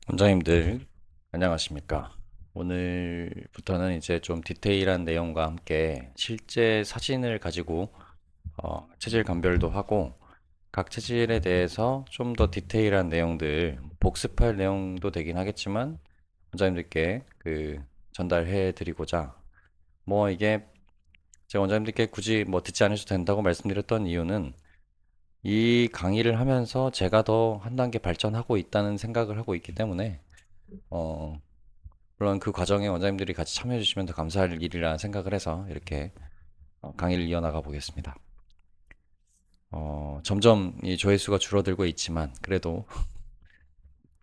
원장님들 안녕하십니까? 오늘부터는 이제 좀 디테일한 내용과 함께 실제 사진을 가지고 체질 감별도 하고 각 체질에 대해서 좀 더 디테일한 내용들 복습할 내용도 되긴 하겠지만 원장님들께 전달해 드리고자 뭐 이게 제가 원장님들께 굳이 뭐 듣지 않으셔도 된다고 말씀드렸던 이유는 이 강의를 하면서 제가 더 한 단계 발전하고 있다는 생각을 하고 있기 때문에 어, 물론 그 과정에 원장님들이 같이 참여해 주시면 더 감사할 일이라 생각을 해서 이렇게 강의를 이어나가 보겠습니다. 점점 이 조회수가 줄어들고 있지만 그래도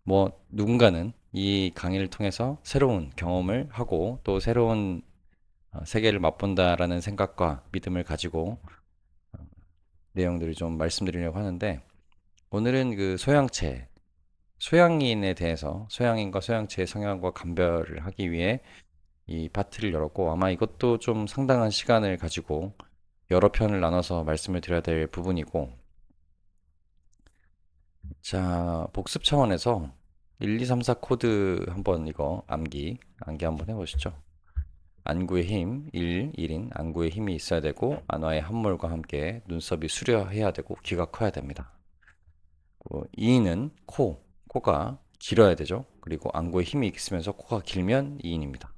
뭐 누군가는 이 강의를 통해서 새로운 경험을 하고 또 새로운 세계를 맛본다라는 생각과 믿음을 가지고 내용들을 좀 말씀드리려고 하는데 오늘은 그 소양인에 대해서 소양인과 소양체의 성향과 감별을 하기 위해 이 파트를 열었고 아마 이것도 좀 상당한 시간을 가지고 여러 편을 나눠서 말씀을 드려야 될 부분이고 자 복습 차원에서 1, 2, 3, 4 코드 한번 이거 암기 한번 해보시죠. 안구의 힘 1, 1인 안구의 힘이 있어야 되고 안화의 함몰과 함께 눈썹이 수려해야 되고 귀가 커야 됩니다. 2인은 코가 길어야 되죠. 그리고 안구에 힘이 있으면서 코가 길면 2인입니다.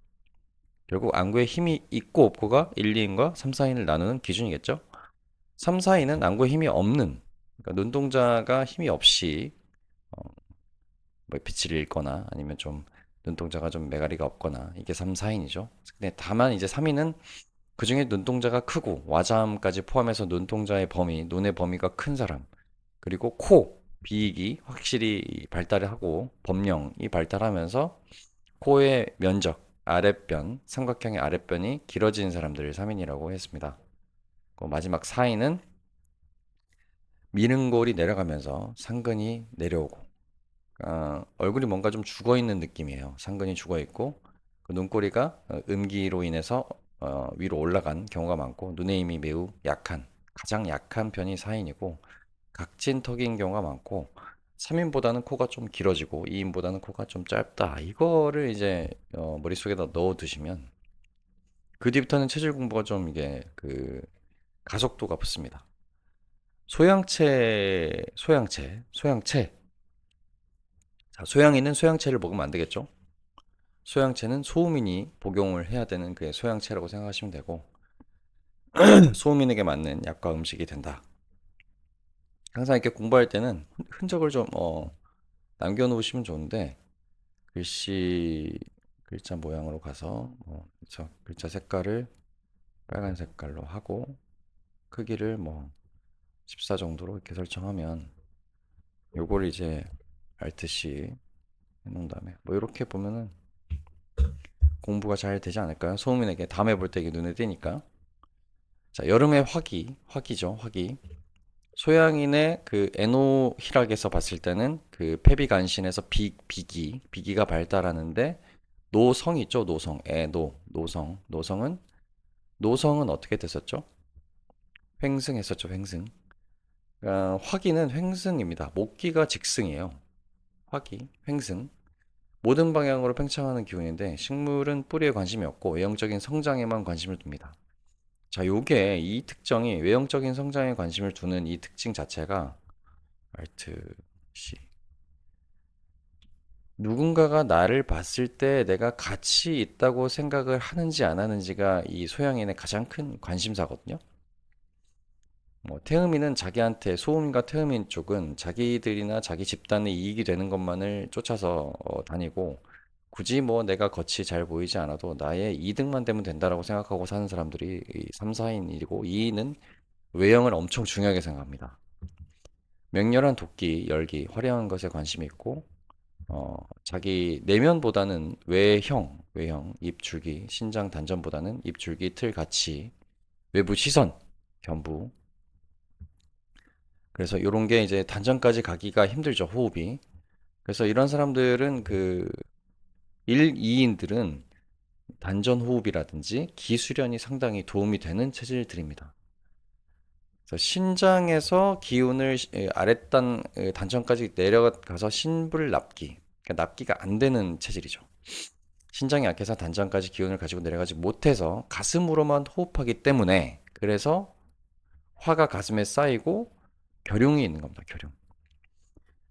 결국 안구에 힘이 있고 없고가 1, 2인과 3, 4인을 나누는 기준이겠죠. 3, 4인은 안구에 힘이 없는 그러니까 눈동자가 힘이 없이 어, 뭐 빛을 잃거나 아니면 좀 눈동자가 좀 매가리가 없거나 이게 3, 4인이죠. 근데 다만 이제 3인은 그중에 눈동자가 크고 와잠까지 포함해서 눈동자의 범위, 눈의 범위가 큰 사람 그리고 코, 비익이 확실히 발달을 하고 범령이 발달하면서 코의 면적, 아랫변, 삼각형의 아랫변이 길어진 사람들을 3인이라고 했습니다. 마지막 4인은 미능골이 내려가면서 상근이 내려오고 얼굴이 뭔가 좀 죽어 있는 느낌이에요. 상근이 죽어 있고 그 눈꼬리가 음기로 인해서 위로 올라간 경우가 많고 눈의 힘이 매우 약한 가장 약한 편이 4인이고 각진턱인 경우가 많고 3인보다는 코가 좀 길어지고 2인보다는 코가 좀 짧다. 이거를 이제 머릿속에다 넣어 두시면 그 뒤부터는 체질 공부가 좀 이게 가속도가 붙습니다. 소양체. 자, 소양인은 소양체를 먹으면 안 되겠죠? 소양체는 소음인이 복용을 해야 되는 그게 소양체라고 생각하시면 되고 소음인에게 맞는 약과 음식이 된다. 항상 이렇게 공부할 때는 흔적을 좀 남겨놓으시면 좋은데 글씨 글자 모양으로 가서 그쵸? 글자 색깔을 빨간 색깔로 하고 크기를 뭐 14 정도로 이렇게 설정하면 요걸 이제 Alt-C 해놓은 다음에 뭐 이렇게 보면은 공부가 잘 되지 않을까요? 소음인에게 다음에 볼 때 이게 눈에 띄니까. 자, 여름의 화기죠, 화기. 소양인의 그 에노히락에서 봤을 때는 그 페비간신에서 비기가 발달하는데 노성이 있죠, 노성, 노성은 어떻게 됐었죠? 횡승했었죠, 횡승. 화기는 횡승입니다. 목기가 직승이에요. 화기, 횡승. 모든 방향으로 팽창하는 기운인데 식물은 뿌리에 관심이 없고 외형적인 성장에만 관심을 둡니다. 자, 요게 이 특정이 외형적인 성장에 관심을 두는 이 특징 자체가 Alt C. 누군가가 나를 봤을 때 내가 가치 있다고 생각을 하는지 안 하는지가 이 소양인의 가장 큰 관심사거든요. 뭐 태음인은 자기한테 소음인과 태음인 쪽은 자기들이나 자기 집단의 이익이 되는 것만을 쫓아서 다니고 굳이 뭐 내가 겉이 잘 보이지 않아도 나의 이득만 되면 된다라고 생각하고 사는 사람들이 3, 4인이고 2인은 외형을 엄청 중요하게 생각합니다. 맹렬한 도끼, 열기, 화려한 것에 관심이 있고 자기 내면보다는 외형, 입줄기, 신장 단전보다는 입줄기, 틀 가치, 외부 시선, 견부. 그래서 이런 게 이제 단전까지 가기가 힘들죠, 호흡이. 그래서 이런 사람들은 1, 2인들은 단전 호흡이라든지 기수련이 상당히 도움이 되는 체질들입니다. 그래서 신장에서 기운을 아랫단 단전까지 내려가서 신불납기. 그러니까 납기가 안 되는 체질이죠. 신장이 약해서 단장까지 기운을 가지고 내려가지 못해서 가슴으로만 호흡하기 때문에 그래서 화가 가슴에 쌓이고 결흉이 있는 겁니다. 결흉.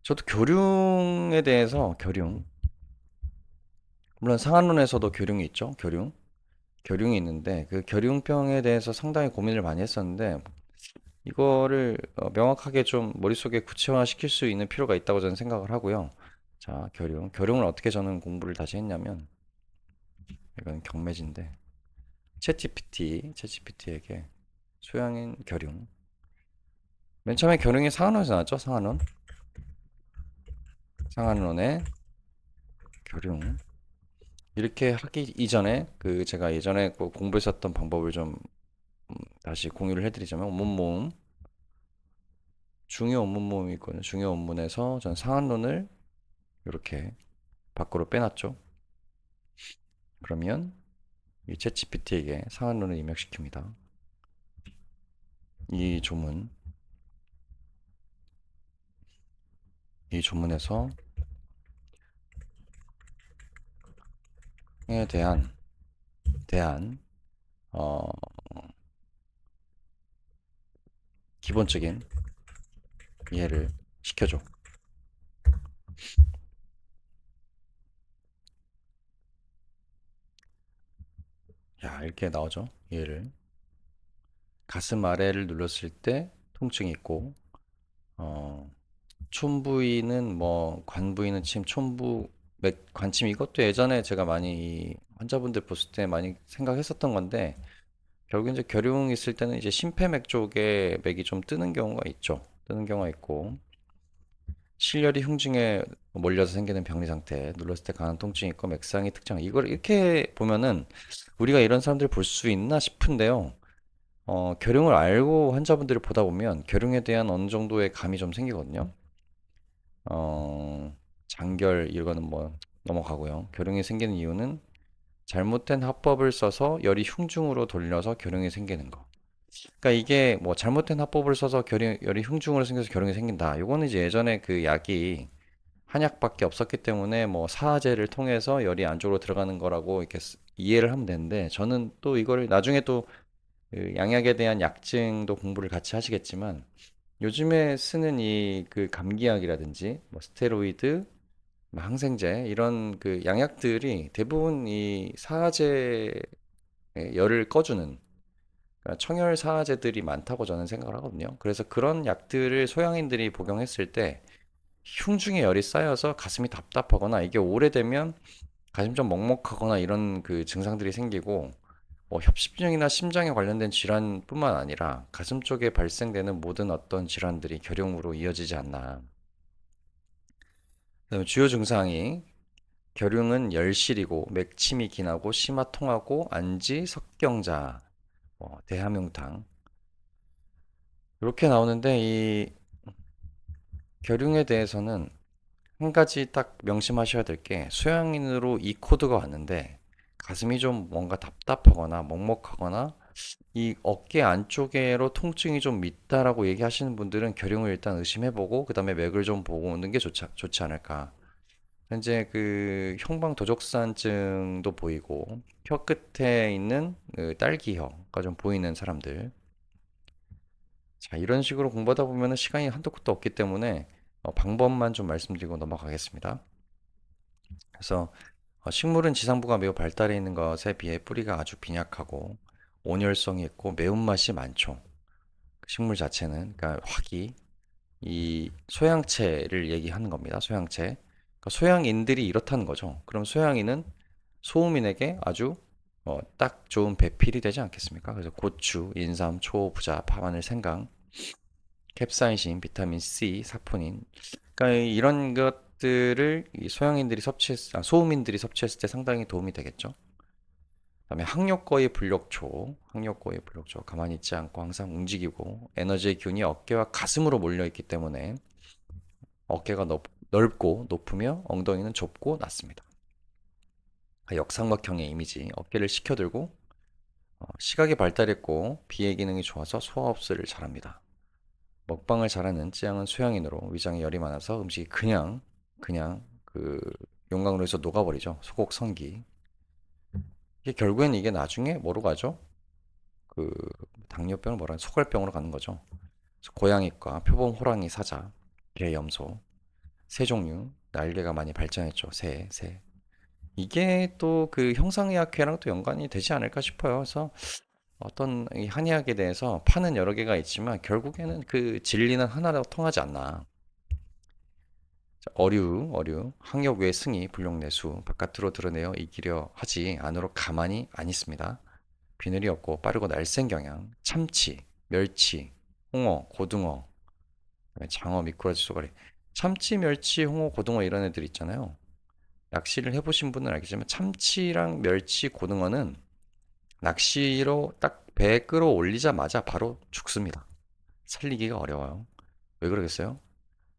저도 결흉에 대해서 물론 상한론에서도 결흉이 있죠. 결흉이 있는데 그 결흉병에 대해서 상당히 고민을 많이 했었는데 이거를 명확하게 좀 머릿속에 구체화 시킬 수 있는 필요가 있다고 저는 생각을 하고요. 자, 결흉을 어떻게 저는 공부를 다시 했냐면 이건 경매진데 챗GPT에게 소양인 결흉. 맨 처음에 결흉이 상한론에서 나왔죠. 상한론의 결흉. 이렇게 하기 이전에 그 제가 예전에 그 공부했었던 방법을 좀 다시 공유를 해드리자면 원문 모음 중요 원문 모음이 있거든요. 중요 원문에서 전 상한론을 이렇게 밖으로 빼놨죠. 그러면 이 챗GPT에게 상한론을 입력시킵니다. 이 조문, 이 조문에서 에 대한 어, 기본적인 이해를 시켜줘. 야, 이렇게 나오죠. 이해를. 가슴 아래를 눌렀을 때 통증이 있고, 어, 촌부위는 뭐 관부위는 침, 촌부 관침 이것도 예전에 제가 많이 이 환자분들 봤을 때 많이 생각했었던 건데 결국 이제 결흉 있을 때는 이제 심폐맥 쪽에 맥이 좀 뜨는 경우가 있죠. 뜨는 경우가 있고 실열이 흉중에 몰려서 생기는 병리 상태, 눌렀을 때 강한 통증이 있고 맥상이 특정. 이걸 이렇게 보면은 우리가 이런 사람들 볼 수 있나 싶은데요. 결흉을 알고 환자분들을 보다 보면 결흉에 대한 어느 정도의 감이 좀 생기거든요. 장결 이거는 뭐 넘어가고요. 결흉이 생기는 이유는 잘못된 화법을 써서 열이 흉중으로 돌려서 결흉이 생기는 거. 그러니까 이게 뭐 잘못된 화법을 써서 열이 흉중으로 생겨서 결흉이 생긴다. 이거는 이제 예전에 그 약이 한약밖에 없었기 때문에 뭐 사화제를 통해서 열이 안쪽으로 들어가는 거라고 이렇게 이해를 하면 되는데 저는 또 이거를 나중에 또그 양약에 대한 약증도 공부를 같이 하시겠지만 요즘에 쓰는 이 그 감기약이라든지 뭐 스테로이드, 뭐 항생제 이런 그 양약들이 대부분 이 사화제 열을 꺼주는 그러니까 청열 사화제들이 많다고 저는 생각을 하거든요. 그래서 그런 약들을 소양인들이 복용했을 때 흉중에 열이 쌓여서 가슴이 답답하거나 이게 오래되면 가슴이 좀 먹먹하거나 이런 그 증상들이 생기고 협심증이나 심장에 관련된 질환뿐만 아니라 가슴 쪽에 발생되는 모든 어떤 질환들이 결용으로 이어지지 않나. 그다음에 주요 증상이 결흉은 열실이고 맥침이 기나고 심화통하고 안지 석경자 대함흉탕 이렇게 나오는데 이 결흉에 대해서는 한 가지 딱 명심하셔야 될 게 소양인으로 이 코드가 왔는데 가슴이 좀 뭔가 답답하거나 먹먹하거나 이 어깨 안쪽에로 통증이 좀 있다라고 얘기하시는 분들은 결흉을 일단 의심해보고 그 다음에 맥을 좀 보고 오는 게 좋지 않을까. 현재 그 형방 도적산증도 보이고 혀 끝에 있는 그 딸기혀가 좀 보이는 사람들. 자, 이런 식으로 공부하다 보면 시간이 한도 끝도 없기 때문에 방법만 좀 말씀드리고 넘어가겠습니다. 그래서 식물은 지상부가 매우 발달해 있는 것에 비해 뿌리가 아주 빈약하고 온열성이 있고 매운맛이 많죠. 식물 자체는 그러니까 화기 이 소양체를 얘기하는 겁니다. 소양체. 그러니까 소양인들이 이렇다는 거죠. 그럼 소양인은 소음인에게 아주 딱 좋은 배필이 되지 않겠습니까? 그래서 고추, 인삼, 초, 부자, 파마늘, 생강, 캡사이신, 비타민 C, 사포닌. 그러니까 이런 것들을 이 소음인들이 섭취했을 때 상당히 도움이 되겠죠. 그다음에 항력거의 불력초 가만히 있지 않고 항상 움직이고 에너지의 기운이 어깨와 가슴으로 몰려 있기 때문에 어깨가 넓고 높으며 엉덩이는 좁고 낮습니다. 역삼각형의 이미지 어깨를 식혀들고 시각이 발달했고 비의 기능이 좋아서 소화 흡수를 잘합니다. 먹방을 잘하는 찌양은 소양인으로 위장에 열이 많아서 음식이 그냥 그 용광로에서 녹아버리죠. 소곡 성기. 이게 결국엔 이게 나중에 뭐로 가죠? 그 당뇨병을 뭐라 소갈병으로 가는 거죠. 그래서 고양이과, 표범, 호랑이, 사자, 개, 염소 세 종류 날개가 많이 발전했죠. 새. 이게 또 그 형상의학회랑 또 연관이 되지 않을까 싶어요. 그래서 어떤 이 한의학에 대해서 파는 여러 개가 있지만 결국에는 그 진리는 하나로 통하지 않나. 자, 어류, 항역 외 승이, 불용 내수, 바깥으로 드러내어 이기려 하지 안으로 가만히 안 있습니다. 비늘이 없고 빠르고 날쌘 경향, 참치, 멸치, 홍어, 고등어, 그다음에 장어, 미꾸라지, 쏘가리. 참치, 멸치, 홍어, 고등어 이런 애들 있잖아요. 낚시를 해보신 분은 알겠지만 참치랑 멸치, 고등어는 낚시로 딱 배에 끌어올리자마자 바로 죽습니다. 살리기가 어려워요. 왜 그러겠어요?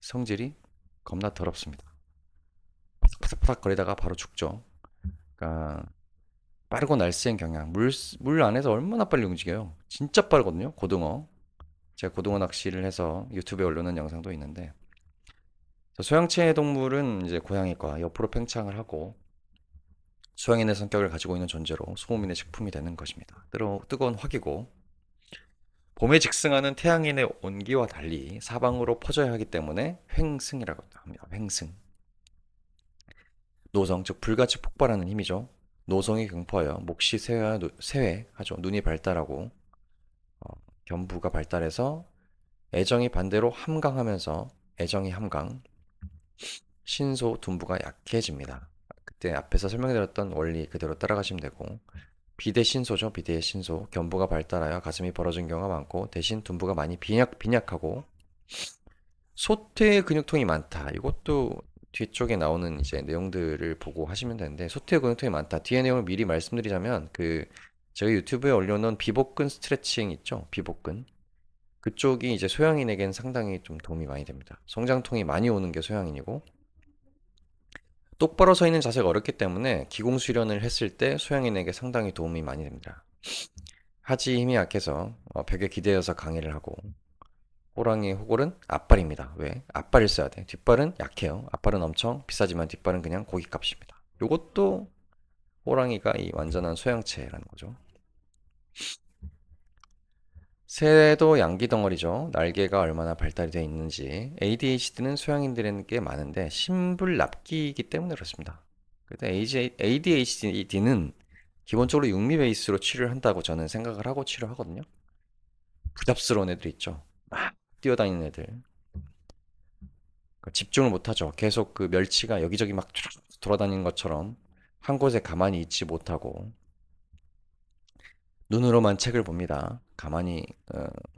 성질이 겁나 더럽습니다. 파닥파닥 거리다가 바로 죽죠. 그러니까 빠르고 날쌘 경향. 물 안에서 얼마나 빨리 움직여요. 진짜 빠르거든요. 고등어. 제가 고등어 낚시를 해서 유튜브에 올려놓은 영상도 있는데 소형체 동물은 이제 고양이과 옆으로 팽창을 하고 수양인의 성격을 가지고 있는 존재로 소음인의 식품이 되는 것입니다. 뜨거운 화기고 봄에 직승하는 태양인의 온기와 달리 사방으로 퍼져야 하기 때문에 횡승이라고 합니다. 횡승. 노성, 즉 불같이 폭발하는 힘이죠. 노성이 경포하여 몫이 쇠회하죠. 눈이 발달하고 어, 견부가 발달해서 애정이 반대로 함강하면서 애정이 함강, 신소, 둔부가 약해집니다. 그때 앞에서 설명드렸던 원리 그대로 따라가시면 되고 비대신소죠. 비대의 신소. 견부가 발달하여 가슴이 벌어진 경우가 많고 대신 둔부가 많이 빈약하고 소퇴 근육통이 많다. 이것도 뒤쪽에 나오는 이제 내용들을 보고 하시면 되는데 소퇴 근육통이 많다. 뒤에 내용을 미리 말씀드리자면 그 제가 유튜브에 올려놓은 비복근 스트레칭 있죠. 비복근. 그쪽이 이제 소양인에겐 상당히 좀 도움이 많이 됩니다. 성장통이 많이 오는 게 소양인이고 똑바로 서 있는 자세가 어렵기 때문에 기공수련을 했을 때 소양인에게 상당히 도움이 많이 됩니다. 하지 힘이 약해서 벽에 기대어서 강의를 하고 호랑이 호골은 앞발입니다. 왜? 앞발을 써야 돼. 뒷발은 약해요. 앞발은 엄청 비싸지만 뒷발은 그냥 고깃값입니다. 이것도 호랑이가 이 완전한 소형체라는 거죠. 새도 양기 덩어리죠. 날개가 얼마나 발달이 되어 있는지. ADHD는 소형인들에게 많은데 심불납기이기 때문에 그렇습니다. 근데 ADHD는 기본적으로 육미 베이스로 치료를 한다고 저는 생각을 하고 치료하거든요. 부잡스러운 애들 있죠. 막 뛰어다니는 애들. 그러니까 집중을 못하죠. 계속 그 멸치가 여기저기 막 돌아다니는 것처럼 한 곳에 가만히 있지 못하고 눈으로만 책을 봅니다. 가만히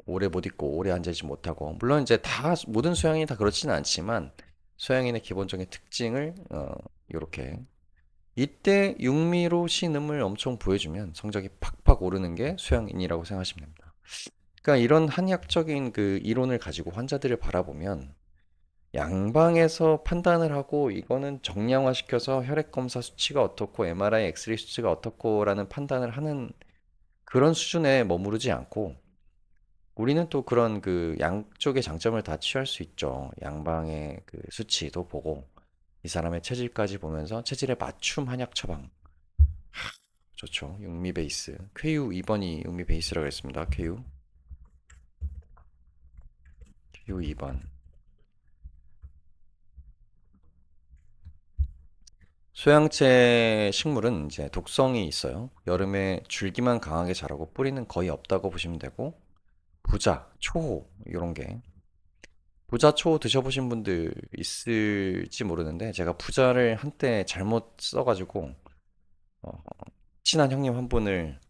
오래 못 있고 오래 앉아있지 못하고 물론 이제 다 모든 소양인이 다 그렇지는 않지만 소양인의 기본적인 특징을 이렇게 이때 육미로 신음을 엄청 보여주면 성적이 팍팍 오르는 게 소양인이라고 생각하시면 됩니다. 그러니까 이런 한의학적인 그 이론을 가지고 환자들을 바라보면 양방에서 판단을 하고 이거는 정량화시켜서 혈액 검사 수치가 어떻고 MRI, 엑스레이 수치가 어떻고라는 판단을 하는 그런 수준에 머무르지 않고 우리는 또 그런 그 양쪽의 장점을 다 취할 수 있죠. 양방의 그 수치도 보고 이 사람의 체질까지 보면서 체질에 맞춤 한약 처방. 좋죠. 육미 베이스. 쾌유 2번이 육미 베이스라고 했습니다. 쾌유 2번. 소양체 식물은 이제 독성이 있어요. 여름에 줄기만 강하게 자라고 뿌리는 거의 없다고 보시면 되고 부자, 초호 이런 게 부자 초 드셔보신 분들 있을지 모르는데 제가 부자를 한때 잘못 써가지고 어, 친한 형님 한 분을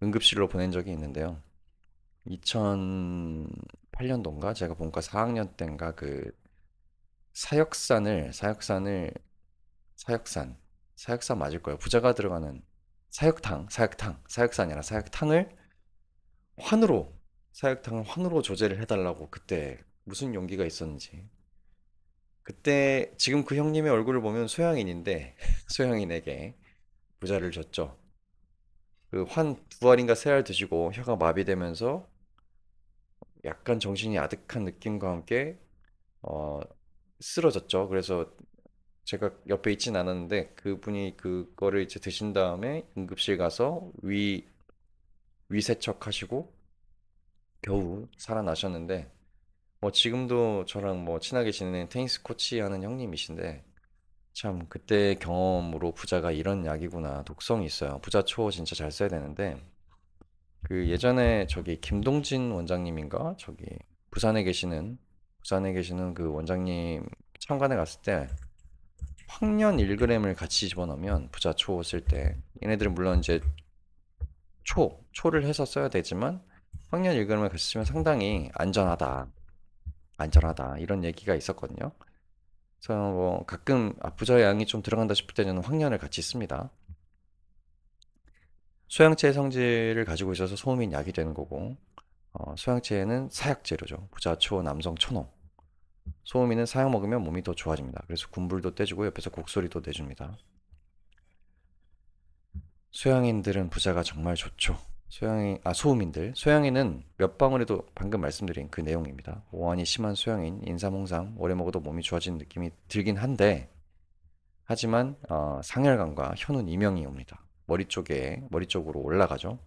응급실로 보낸 적이 있는데요. 2008년도인가 제가 본과 4학년 때인가 그 사역산 사역산 맞을 거예요. 부자가 들어가는 사역탕이 아니라 사역탕을 환으로 사육탕을 환으로 조제를 해달라고 그때 무슨 용기가 있었는지 그때 지금 그 형님의 얼굴을 보면 소양인인데 소양인에게 부자를 줬죠. 그 환 두 알인가 세 알 드시고 혀가 마비되면서 약간 정신이 아득한 느낌과 함께 어, 쓰러졌죠. 그래서 제가 옆에 있진 않았는데 그분이 그거를 이제 드신 다음에 응급실 가서 위세척하시고 겨우 살아나셨는데 뭐 지금도 저랑 뭐 친하게 지내는 테니스 코치 하는 형님이신데 참 그때 경험으로 부자가 이런 약이구나 독성이 있어요. 부자초 진짜 잘 써야 되는데 그 예전에 저기 김동진 원장님인가 저기 부산에 계시는 부산에 계시는 그 원장님 참관에 갔을 때 황련 1g을 같이 집어넣으면 부자초 쓸 때 얘네들은 물론 이제 초를 해서 써야 되지만 황련 1g을 같이 쓰면 상당히 안전하다 이런 얘기가 있었거든요. 그래서 뭐 가끔 부자의 양이 좀 들어간다 싶을 때는 황련을 같이 씁니다. 소양체의 성질을 가지고 있어서 소음인 약이 되는 거고 소양체는 사약 재료죠. 부자초, 남성 천호. 소음인은 사약 먹으면 몸이 더 좋아집니다. 그래서 군불도 떼주고 옆에서 곡소리도 내줍니다. 소양인들은 부자가 정말 좋죠. 소음인들. 소양인은 몇 방울에도 방금 말씀드린 그 내용입니다. 오한이 심한 소양인, 인삼, 홍삼, 오래 먹어도 몸이 좋아지는 느낌이 들긴 한데, 하지만 상혈관과 혀는 이명이 옵니다. 머리 쪽으로 올라가죠.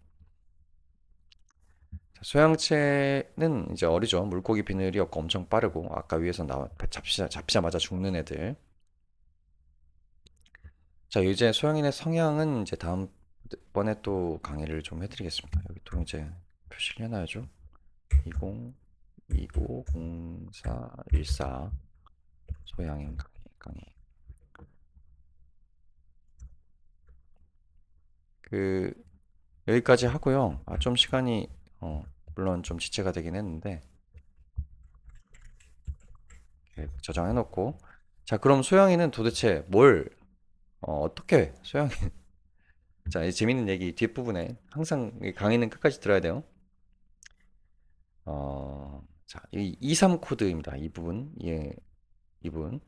소양체는 이제 어리죠. 물고기 비늘이 없고 엄청 빠르고 아까 위에서 잡히자마자 죽는 애들. 자, 이제 소양인의 성향은 이제 다음번에 또 강의를 좀 해드리겠습니다. 여기 또 이제 표시를 해놔야죠. 20, 25, 04, 14 소양인 강의. 그 여기까지 하고요. 좀 시간이 물론 좀 지체가 되긴 했는데 이렇게 저장해놓고 자, 그럼 소양인은 도대체 어떻게 소양인 자, 이 재밌는 얘기 뒷부분에 항상 이 강의는 끝까지 들어야 돼요. 자, 이 23 코드입니다. 이 부분. 예, 이 부분.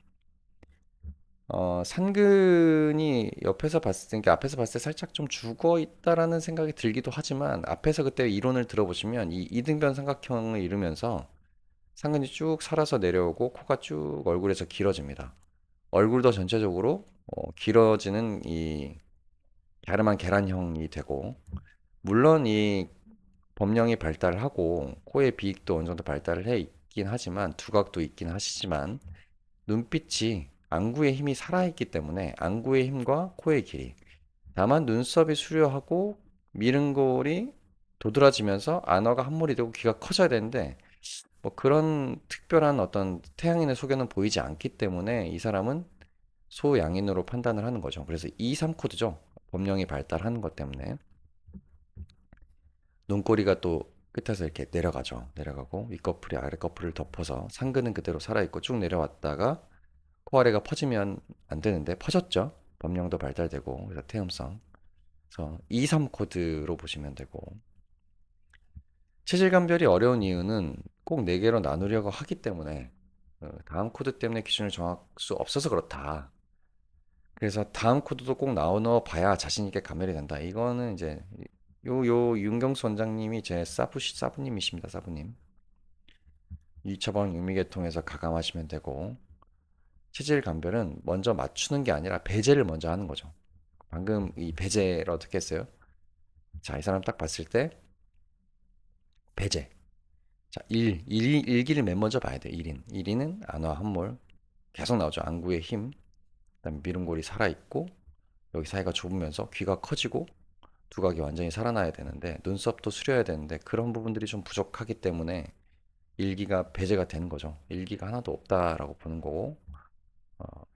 산근이 옆에서 봤을 때, 그러니까 앞에서 봤을 때 살짝 좀 죽어 있다라는 생각이 들기도 하지만 앞에서 그때 이론을 들어보시면 이 이등변 삼각형을 이루면서 상근이 쭉 살아서 내려오고 코가 쭉 얼굴에서 길어집니다. 얼굴도 전체적으로 길어지는 이 갸름한 계란형이 되고 물론 이 법령이 발달하고 코의 비익도 어느 정도 발달을 해 있긴 하지만 두각도 있긴 하시지만 눈빛이 안구의 힘이 살아있기 때문에 안구의 힘과 코의 길이 다만 눈썹이 수려하고 미른골이 도드라지면서 안화가 함몰이 되고 귀가 커져야 되는데 뭐 그런 특별한 어떤 태양인의 소견은 보이지 않기 때문에 이 사람은 소양인으로 판단을 하는 거죠. 그래서 2, 3 코드죠. 법령이 발달하는 것 때문에 눈꼬리가 또 끝에서 이렇게 내려가죠. 내려가고 윗꺼풀이 아랫꺼풀을 덮어서 상근은 그대로 살아있고 쭉 내려왔다가 코아래가 퍼지면 안 되는데 퍼졌죠. 법령도 발달되고 그래서 태음성. 그래서 2, 3 코드로 보시면 되고 체질 감별이 어려운 이유는 꼭 4개로 나누려고 하기 때문에 다음 코드 때문에 기준을 정할 수 없어서 그렇다. 그래서 다음 코드도 꼭 나눠 봐야 자신 있게 감별이 된다. 이거는 이제 요 윤경수 원장님이 제 사부님이십니다. 사부님. 2차방 육미계통에서 가감하시면 되고 체질 감별은 먼저 맞추는 게 아니라 배제를 먼저 하는 거죠. 방금 이 배제를 어떻게 했어요? 자, 이 사람 딱 봤을 때 배제. 자, 일기를 맨 먼저 봐야 돼. 1인. 1인은 안화 함몰 계속 나오죠. 안구의 힘. 그다음에 미름골이 살아 있고 여기 사이가 좁으면서 귀가 커지고 두각이 완전히 살아나야 되는데 눈썹도 수려야 되는데 그런 부분들이 좀 부족하기 때문에 일기가 배제가 되는 거죠. 일기가 하나도 없다라고 보는 거고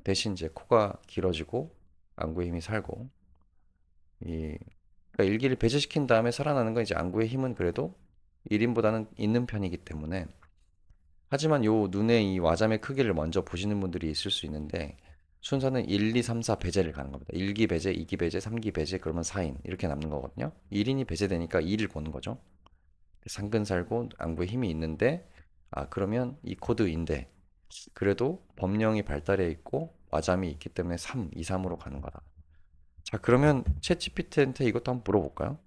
대신 이제 코가 길어지고 안구의 힘이 살고 이 그러니까 일기를 배제시킨 다음에 살아나는 건 이제 안구의 힘은 그래도 1인보다는 있는 편이기 때문에 하지만 요 눈의 이 와잠의 크기를 먼저 보시는 분들이 있을 수 있는데 순서는 1, 2, 3, 4 배제를 가는 겁니다. 1기 배제, 2기 배제, 3기 배제 그러면 4인 이렇게 남는 거거든요. 1인이 배제되니까 2를 보는 거죠. 상근 살고 안구에 힘이 있는데 그러면 이 코드인데 그래도 법령이 발달해 있고 와잠이 있기 때문에 3, 2, 3으로 가는 거다. 자, 그러면 챗GPT한테 이것도 한번 물어볼까요?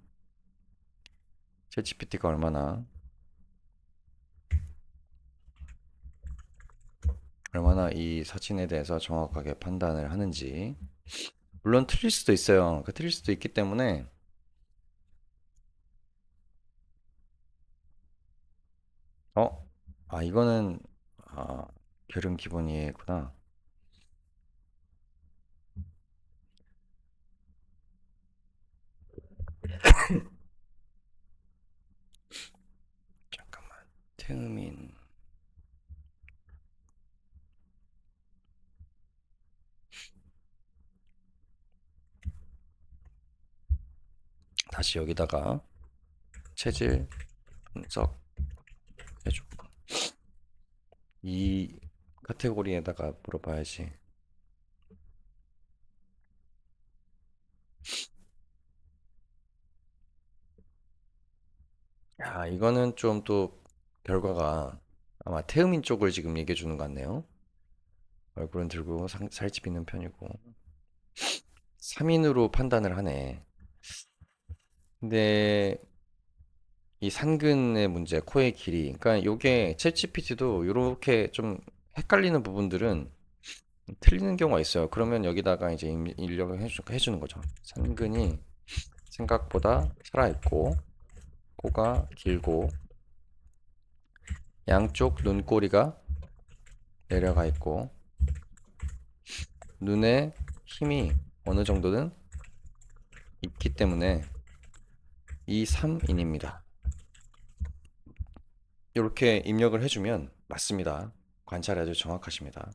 챗GPT가 얼마나 얼마나 이 사진에 대해서 정확하게 판단을 하는지. 물론 틀릴 수도 있어요. 틀릴 수도 있기 때문에 어? 아, 이거는 아, 결은 기본 이해구나. 잠깐만. 태음인. 다시 여기다가 체질 분석 해줘. 이 카테고리에다가 물어봐야지. 야, 이거는 좀 또 결과가 아마 태음인 쪽을 지금 얘기해 주는 것 같네요. 얼굴은 들고 살집 있는 편이고 3인으로 판단을 하네. 근데 이 산근의 문제, 코의 길이. 그러니까 요게 챗GPT도 이렇게 좀 헷갈리는 부분들은 틀리는 경우가 있어요. 그러면 여기다가 이제 입력을 해주는 거죠. 산근이 생각보다 살아있고 코가 길고 양쪽 눈꼬리가 내려가 있고 눈에 힘이 어느 정도는 있기 때문에 이 3인입니다. 이렇게 입력을 해주면 맞습니다. 관찰이 아주 정확하십니다.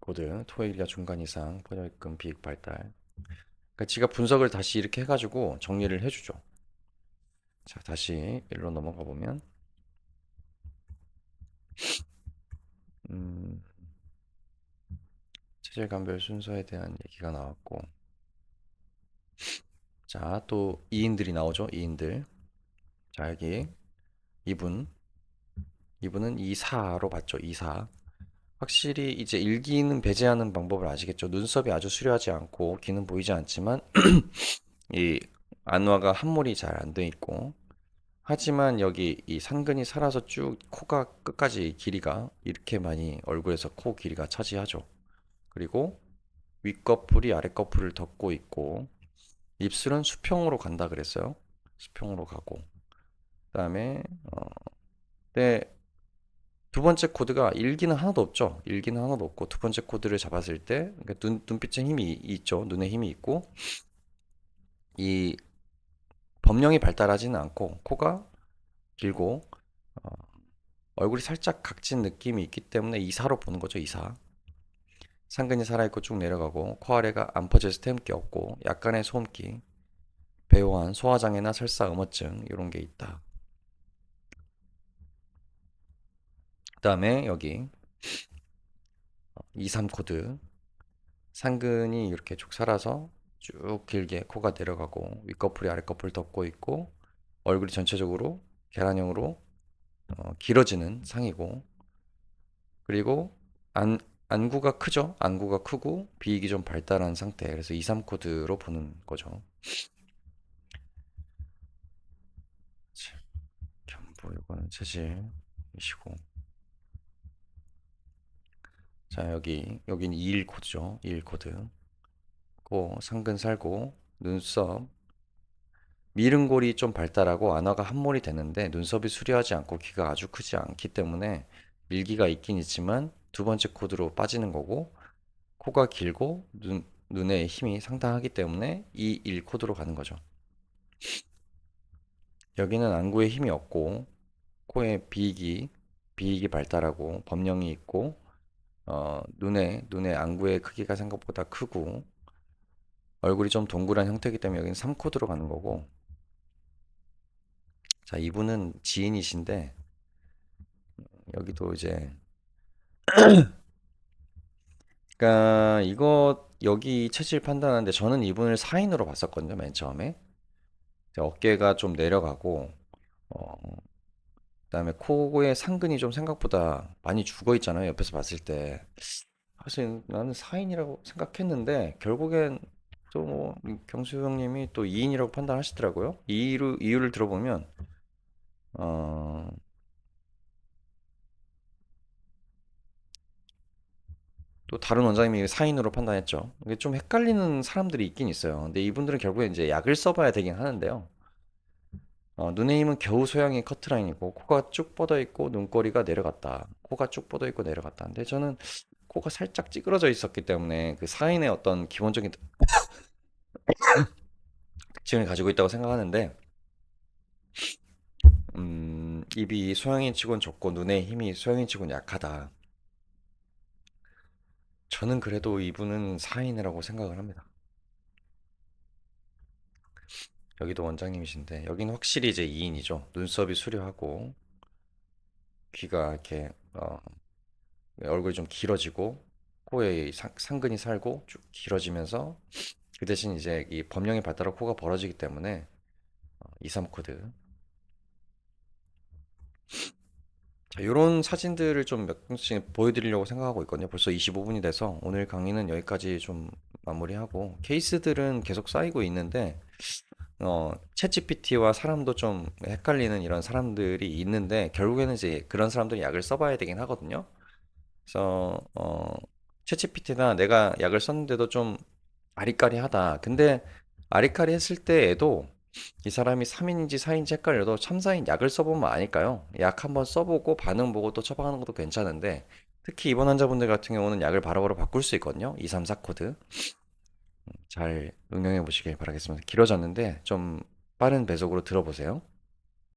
코드 토익이가 중간 이상 포뇨입금 비익 발달. 그러니까 지가 분석을 다시 이렇게 해가지고 정리를 해주죠. 자, 다시 일로 넘어가 보면 음, 체질 감별 순서에 대한 얘기가 나왔고, 자, 또 이인들이 나오죠. 이인들. 자, 여기 이분, 이분은 이사로 봤죠. 이사. 확실히 이제 일기는 배제하는 방법을 아시겠죠. 눈썹이 아주 수려하지 않고 귀는 보이지 않지만 이 안화가 함몰이 잘 안 돼 있고, 하지만 여기 이 상근이 살아서 쭉 코가 끝까지 길이가 이렇게 많이 얼굴에서 코 길이가 차지하죠. 그리고 윗꺼풀이 아랫꺼풀을 덮고 있고 입술은 수평으로 간다 그랬어요. 수평으로 가고 그다음에 네, 두 번째 코드가 일기는 하나도 없죠. 일기는 하나도 없고 두 번째 코드를 잡았을 때 그러니까 눈빛에 힘이 있죠. 눈에 힘이 있고 이 범령이 발달하지는 않고 코가 길고 어, 얼굴이 살짝 각진 느낌이 있기 때문에 이사로 보는 거죠. 이사. 상근이 살아있고 쭉 내려가고 코 아래가 안 퍼져서 태음기 없고 약간의 소음기 배우한 소화장애나 설사 음어증 이런 게 있다. 그 다음에 여기 23 코드 상근이 이렇게 쭉 살아서 쭉 길게 코가 내려가고 윗꺼풀이 아랫꺼풀 덮고 있고 얼굴이 전체적으로 계란형으로 길어지는 상이고 그리고 안구가 크죠? 안구가 크고 비익이 좀 발달한 상태. 그래서 23 코드로 보는 거죠. 전부 이거는 체질이시고 자 여긴 21 코드죠. 21 코드. 코 상근 살고 눈썹 미름골이 좀 발달하고 안화가 함몰이 되는데 눈썹이 수려하지 않고 귀가 아주 크지 않기 때문에 밀기가 있긴 있지만 두 번째 코드로 빠지는 거고 코가 길고 눈에 힘이 상당하기 때문에 이 1 코드로 가는 거죠. 여기는 안구에 힘이 없고 코에 비익이 발달하고 범령이 있고 눈의 안구의 크기가 생각보다 크고 얼굴이 좀 동그란 형태이기 때문에 여기는 3코드로 가는 거고 자 이분은 지인이신데 여기도 이제 그러니까 이거 여기 체질 판단하는데 저는 이분을 4인으로 봤었거든요 맨 처음에 어깨가 좀 내려가고 어, 그다음에 코에 상근이 좀 생각보다 많이 죽어 있잖아요 옆에서 봤을 때 사실 나는 4인이라고 생각했는데 결국엔 또 뭐 경수 형님이 또 2인이라고 판단하시더라고요 이유를 들어보면 어, 또 다른 원장님이 사인으로 판단했죠. 이게 좀 헷갈리는 사람들이 있긴 있어요. 근데 이분들은 결국에 이제 약을 써봐야 되긴 하는데요. 눈의 힘은 겨우 소양이 커트라인이고 코가 쭉 뻗어 있고 눈꼬리가 내려갔다. 코가 쭉 뻗어 있고 내려갔다. 근데 저는 코가 살짝 찌그러져 있었기 때문에 그 사인의 어떤 기본적인 특징을 가지고 있다고 생각하는데 입이 소양인 치곤 좁고 눈의 힘이 소양인 치곤 약하다. 저는 그래도 이분은 사인이라고 생각을 합니다. 여기도 원장님이신데 여기는 확실히 이제 2인이죠. 눈썹이 수려하고 귀가 이렇게 얼굴이 좀 길어지고 코에 상근이 살고 쭉 길어지면서 그 대신 이제 이 범령의 발달로 코가 벌어지기 때문에 2, 3코드. 자, 이런 사진들을 좀 몇 개씩 보여드리려고 생각하고 있거든요. 벌써 25분이 돼서 오늘 강의는 여기까지 좀 마무리하고 케이스들은 계속 쌓이고 있는데 챗GPT와 사람도 좀 헷갈리는 이런 사람들이 있는데 결국에는 이제 그런 사람들이 약을 써봐야 되긴 하거든요. 그래서 챗GPT나 내가 약을 썼는데도 좀 아리까리하다. 근데 아리까리 했을 때에도 이 사람이 3인인지 4인지 헷갈려도 참사인 약을 써보면 아닐까요? 약 한번 써보고 반응 보고 또 처방하는 것도 괜찮은데 특히 이번 환자분들 같은 경우는 약을 바로바로 바꿀 수 있거든요. 2, 3, 4코드. 잘 응용해 보시길 바라겠습니다. 길어졌는데 좀 빠른 배속으로 들어보세요.